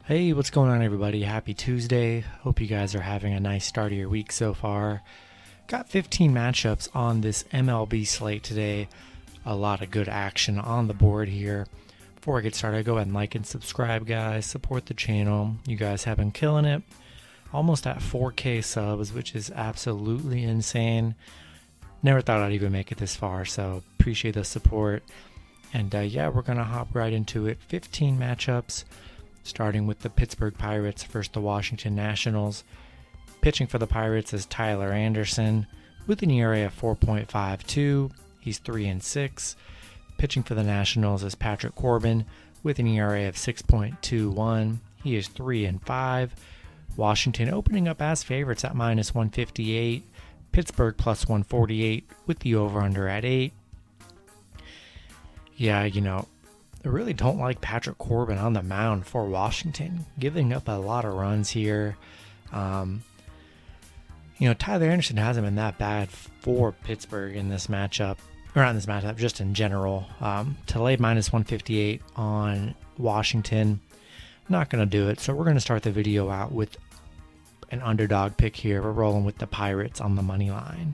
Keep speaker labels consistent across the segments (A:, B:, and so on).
A: Hey, what's going on, everybody? Happy Tuesday. Hope you guys are having a nice start of your week so far. Got 15 matchups on this MLB slate today. A lot of good action on the board here. Before I get started, go ahead and like and subscribe, guys. Support the channel. You guys have been killing it. Almost at 4K subs, which is absolutely insane. Never thought I'd even make it this far, so appreciate the support. And yeah, we're going to hop right into it. 15 matchups. Starting with the Pittsburgh Pirates versus the Washington Nationals. Pitching for the Pirates is Tyler Anderson with an ERA of 4.52. He's 3-6. Pitching for the Nationals is Patrick Corbin with an ERA of 6.21. He is 3-5. Washington opening up as favorites at -158. Pittsburgh +148 with the over-under at 8. Yeah, I really don't like Patrick Corbin on the mound for Washington, giving up a lot of runs here. Tyler Anderson hasn't been that bad for Pittsburgh in this matchup, or not in this matchup, just in general. To lay -158 on Washington, not going to do it. So we're going to start the video out with an underdog pick here. We're rolling with the Pirates on the money line.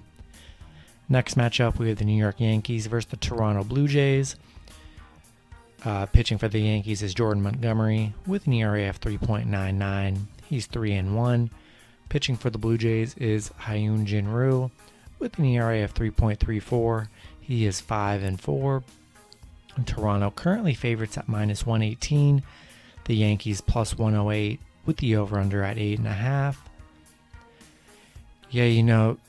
A: Next matchup, we have the New York Yankees versus the Toronto Blue Jays. Pitching for the Yankees is Jordan Montgomery with an ERA of 3.99. He's 3-1. Pitching for the Blue Jays is Hyun Jin Ryu with an ERA of 3.34. He is 5-4. And Toronto currently favorites at -118. The Yankees +108 with the over-under at 8.5. Yeah,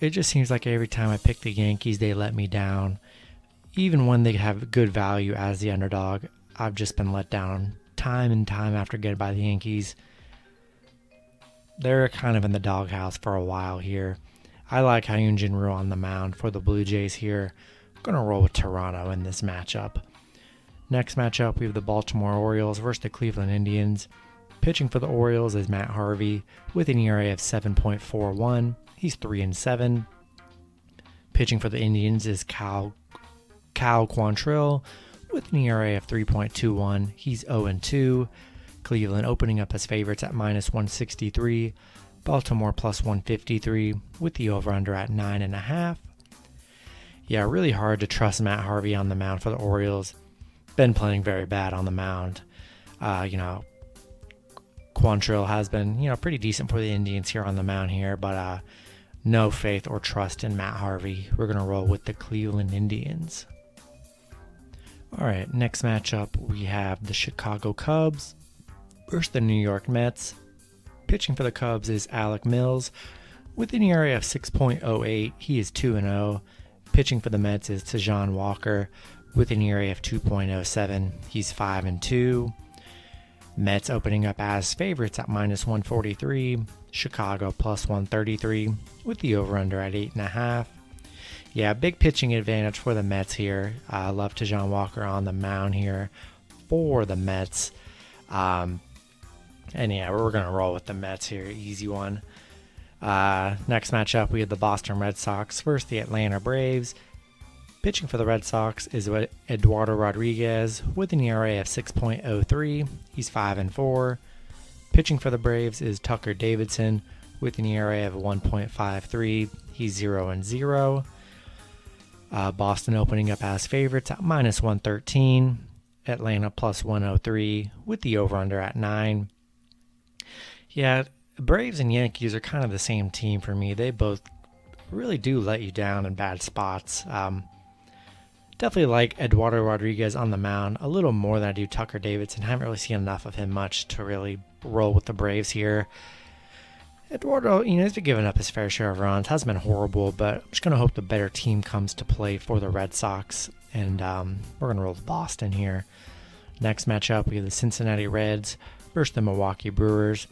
A: it just seems like every time I pick the Yankees, they let me down. Even when they have good value as the underdog, I've just been let down time and time after again by the Yankees. They're kind of in the doghouse for a while here. I like Hyun Jin Ryu on the mound for the Blue Jays here. I'm going to roll with Toronto in this matchup. Next matchup, we have the Baltimore Orioles versus the Cleveland Indians. Pitching for the Orioles is Matt Harvey with an ERA of 7.41. He's 3-7. Pitching for the Indians is Cal Quantrill with an ERA of 3.21. He's 0-2. Cleveland opening up as favorites at -163. Baltimore +153 with the over-under at 9.5. Yeah, really hard to trust Matt Harvey on the mound for the Orioles. Been playing very bad on the mound. Quantrill has been, pretty decent for the Indians here on the mound here, but no faith or trust in Matt Harvey. We're going to roll with the Cleveland Indians. All right, next matchup, we have the Chicago Cubs versus the New York Mets. Pitching for the Cubs is Alec Mills with an ERA of 6.08. He is 2-0. Pitching for the Mets is Tejan Walker with an ERA of 2.07. He's 5-2. Mets opening up as favorites at -143. Chicago +133 with the over-under at 8.5. Yeah, big pitching advantage for the Mets here. I love Tejan Walker on the mound here for the Mets. And yeah, we're going to roll with the Mets here. Easy one. Next matchup, we have the Boston Red Sox versus the Atlanta Braves. Pitching for the Red Sox is Eduardo Rodriguez with an ERA of 6.03. He's 5-4. Pitching for the Braves is Tucker Davidson with an ERA of 1.53. He's 0-0. Boston opening up as favorites at -113. Atlanta +103 with the over-under at 9. Yeah, Braves and Yankees are kind of the same team for me. They both really do let you down in bad spots. Definitely like Eduardo Rodriguez on the mound a little more than I do Tucker Davidson. I haven't really seen enough of him much to really roll with the Braves here. Eduardo, he's been giving up his fair share of runs. Hasn't been horrible, but I'm just going to hope the better team comes to play for the Red Sox. And we're going to roll with Boston here. Next matchup, we have the Cincinnati Reds versus the Milwaukee Brewers.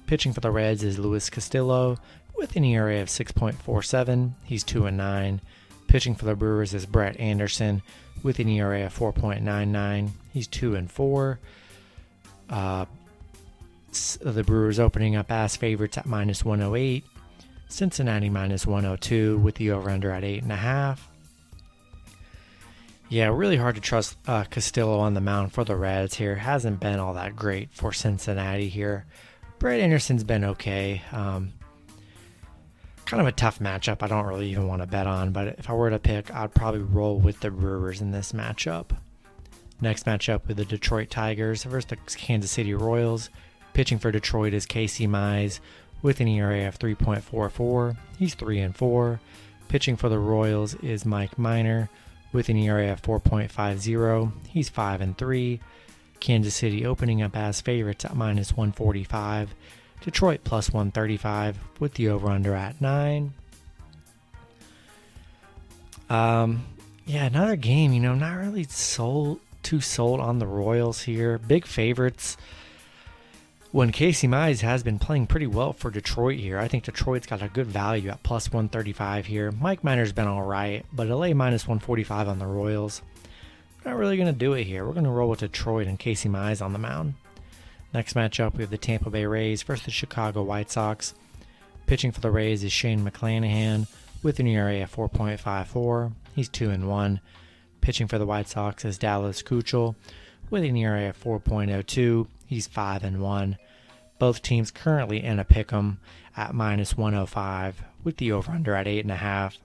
A: Pitching for the Reds is Luis Castillo with an ERA of 6.47. He's 2-9. Pitching for the Brewers is Brett Anderson with an ERA of 4.99. He's 2-4. The Brewers opening up as favorites at -108. Cincinnati -102 with the over-under at 8.5. Yeah, really hard to trust Castillo on the mound for the Reds here. Hasn't been all that great for Cincinnati here. Brett Anderson's been okay. Kind of a tough matchup I don't really even want to bet on, but if I were to pick, I'd probably roll with the Brewers in this matchup. Next matchup with the Detroit Tigers versus the Kansas City Royals. Pitching for Detroit is Casey Mize with an ERA of 3.44. He's 3-4. Pitching for the Royals is Mike Minor with an ERA of 4.50. He's 5-3. Kansas City opening up as favorites at -145. Detroit plus 135 with the over-under at 9. Another game, not really too sold on the Royals here. Big favorites when Casey Mize has been playing pretty well for Detroit here. I think Detroit's got a good value at plus 135 here. Mike Minor's been all right, but LA -145 on the Royals. Not really going to do it here. We're going to roll with Detroit and Casey Mize on the mound. Next matchup, we have the Tampa Bay Rays versus the Chicago White Sox. Pitching for the Rays is Shane McClanahan with an ERA of 4.54. He's 2-1. Pitching for the White Sox is Dallas Keuchel with an ERA of 4.02. He's 5-1. Both teams currently in a pick'em at -105 with the over-under at 8.5.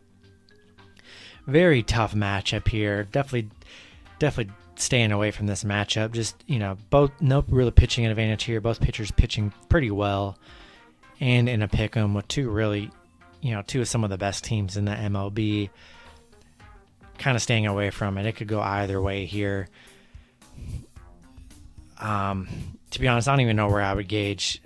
A: Very tough matchup here. Definitely staying away from this matchup. Just, both no real pitching advantage here. Both pitchers pitching pretty well, and in a pick'em with two of some of the best teams in the MLB. Kind of staying away from it. It could go either way here. To be honest, I don't even know where I would gauge.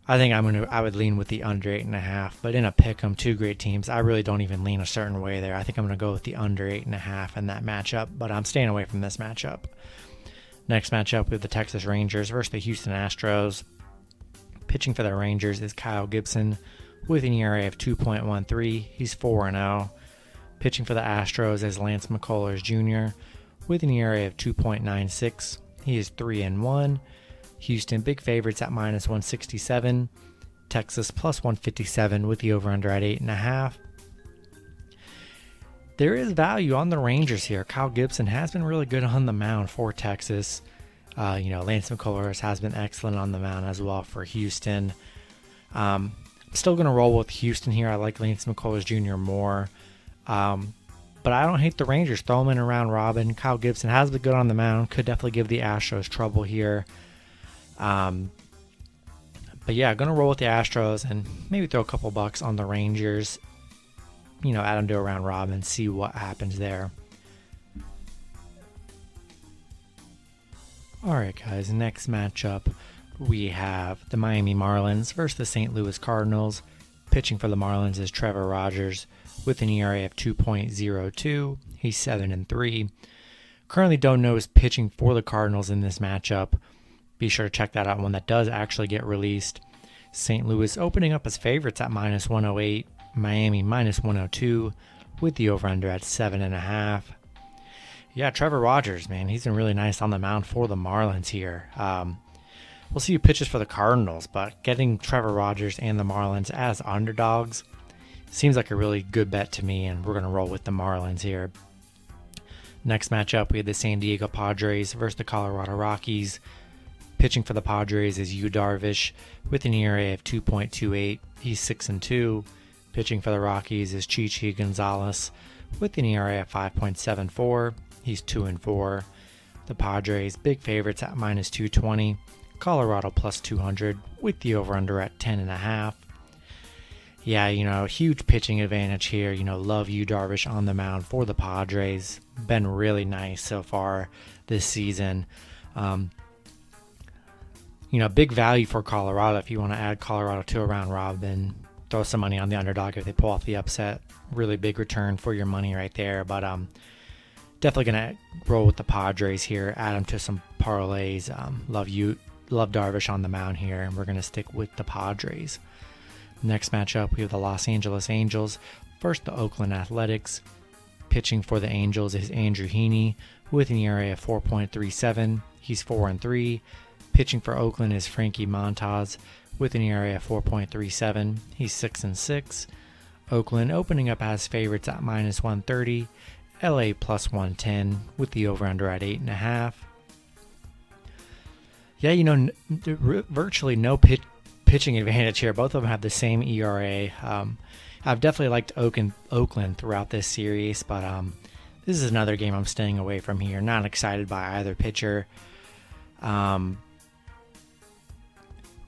A: I think I would lean with the under 8.5, but in a pick'em, two great teams. I really don't even lean a certain way there. I think I'm going to go with the under 8.5 in that matchup, but I'm staying away from this matchup. Next matchup with the Texas Rangers versus the Houston Astros. Pitching for the Rangers is Kyle Gibson with an ERA of 2.13. He's 4-0. Pitching for the Astros is Lance McCullers Jr. with an ERA of 2.96. He is 3-1. Houston big favorites at -167. Texas plus 157 with the over-under at 8.5. There is value on the Rangers here. Kyle Gibson has been really good on the mound for Texas. Lance McCullers has been excellent on the mound as well for Houston. I'm still going to roll with Houston here. I like Lance McCullers Jr. more. But I don't hate the Rangers. Throw them in a round robin. Kyle Gibson has been good on the mound. Could definitely give the Astros trouble here. Going to roll with the Astros and maybe throw a couple bucks on the Rangers. Add them to a round robin, see what happens there. All right, guys. Next matchup, we have the Miami Marlins versus the St. Louis Cardinals. Pitching for the Marlins is Trevor Rogers with an ERA of 2.02. He's 7-3. Currently don't know his pitching for the Cardinals in this matchup. Be sure to check that out when that does actually get released. St. Louis opening up as favorites at -108. Miami -102 with the over-under at 7.5. Yeah, Trevor Rogers, man, he's been really nice on the mound for the Marlins here. We'll see who pitches for the Cardinals, but getting Trevor Rogers and the Marlins as underdogs seems like a really good bet to me, and we're going to roll with the Marlins here. Next matchup, we have the San Diego Padres versus the Colorado Rockies. Pitching for the Padres is Yu Darvish with an ERA of 2.28. He's 6-2. Pitching for the Rockies is Chichi Gonzalez with an ERA of 5.74. He's 2-4. The Padres big favorites at -220. Colorado plus 200 with the over-under at 10.5. Yeah, huge pitching advantage here. Love Yu Darvish on the mound for the Padres. Been really nice so far this season. Big value for Colorado if you want to add Colorado to a round robin. Throw some money on the underdog if they pull off the upset. Really big return for your money right there. But definitely going to roll with the Padres here. Add them to some parlays. Love Darvish on the mound here, and we're going to stick with the Padres. Next matchup, we have the Los Angeles Angels versus the Oakland Athletics. Pitching for the Angels is Andrew Heaney with an ERA of 4.37. He's 4-3. Pitching for Oakland is Frankie Montas with an ERA of 4.37. He's 6-6. Oakland opening up as favorites at -130. LA plus 110 with the over-under at 8.5. Yeah, virtually no pitching advantage here. Both of them have the same ERA. I've definitely liked Oakland throughout this series, but this is another game I'm staying away from here. Not excited by either pitcher.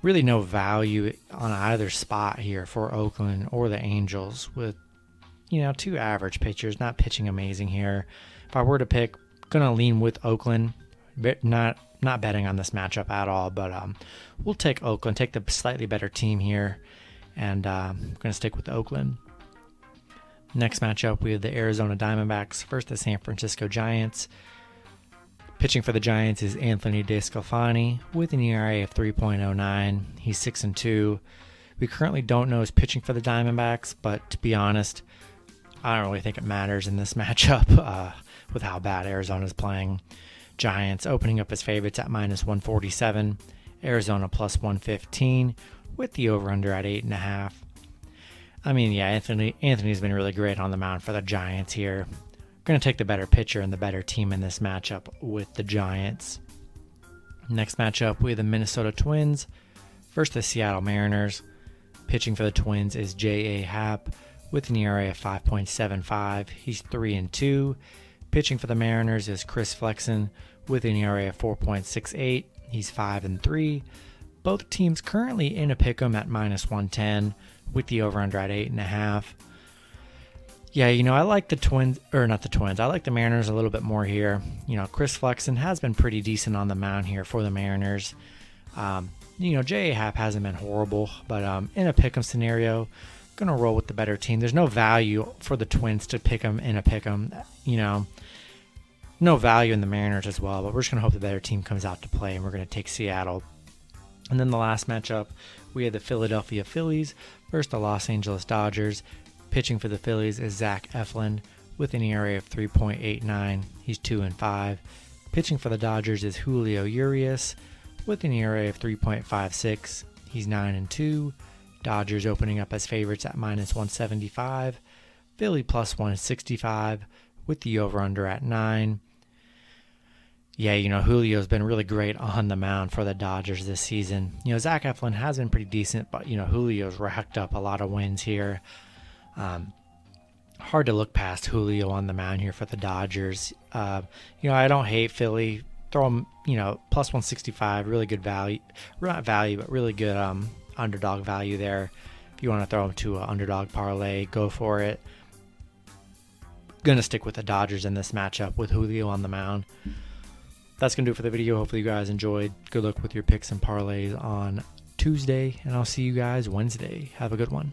A: Really no value on either spot here for Oakland or the Angels with, two average pitchers, not pitching amazing here. If I were to pick, gonna lean with Oakland. Not betting on this matchup at all, but we'll take Oakland, take the slightly better team here, and I'm going to stick with Oakland. Next matchup, we have the Arizona Diamondbacks versus the San Francisco Giants. Pitching for the Giants is Anthony DeSclafani with an ERA of 3.09. He's 6-2. We currently don't know who's pitching for the Diamondbacks, but to be honest, I don't really think it matters in this matchup with how bad Arizona's playing. Giants opening up as favorites at minus 147. Arizona plus 115 with the over-under at 8.5. I mean, yeah, Anthony's been really great on the mound for the Giants here. Going to take the better pitcher and the better team in this matchup with the Giants. Next matchup, we have the Minnesota Twins versus the Seattle Mariners. Pitching for the Twins is J.A. Happ with an ERA of 5.75. He's 3-2. Pitching for the Mariners is Chris Flexen with an ERA of 4.68. He's 5-3. Both teams currently in a pick'em at minus 110 with the over-under at 8.5. Yeah, I like I like the Mariners a little bit more here. Chris Flexen has been pretty decent on the mound here for the Mariners. J.A. Happ hasn't been horrible, but in a pick'em scenario, going to roll with the better team. There's no value for the Twins to pick them in a pick'em. No value in the Mariners as well, but we're just going to hope the better team comes out to play, and we're going to take Seattle. And then the last matchup, we have the Philadelphia Phillies versus the Los Angeles Dodgers. Pitching for the Phillies is Zach Eflin with an ERA of 3.89. He's 2-5. Pitching for the Dodgers is Julio Urias with an ERA of 3.56. He's 9-2. Dodgers opening up as favorites at minus 175. Philly plus 165 with the over-under at 9. Yeah, Julio's been really great on the mound for the Dodgers this season. Zach Eflin has been pretty decent, but, Julio's racked up a lot of wins here. Hard to look past Julio on the mound here for the Dodgers. I don't hate Philly. Throw him, plus 165, really good value. Not value, but really good underdog value there. If you want to throw him to an underdog parlay, go for it. Going to stick with the Dodgers in this matchup with Julio on the mound. That's going to do it for the video. Hopefully you guys enjoyed. Good luck with your picks and parlays on Tuesday, and I'll see you guys Wednesday. Have a good one.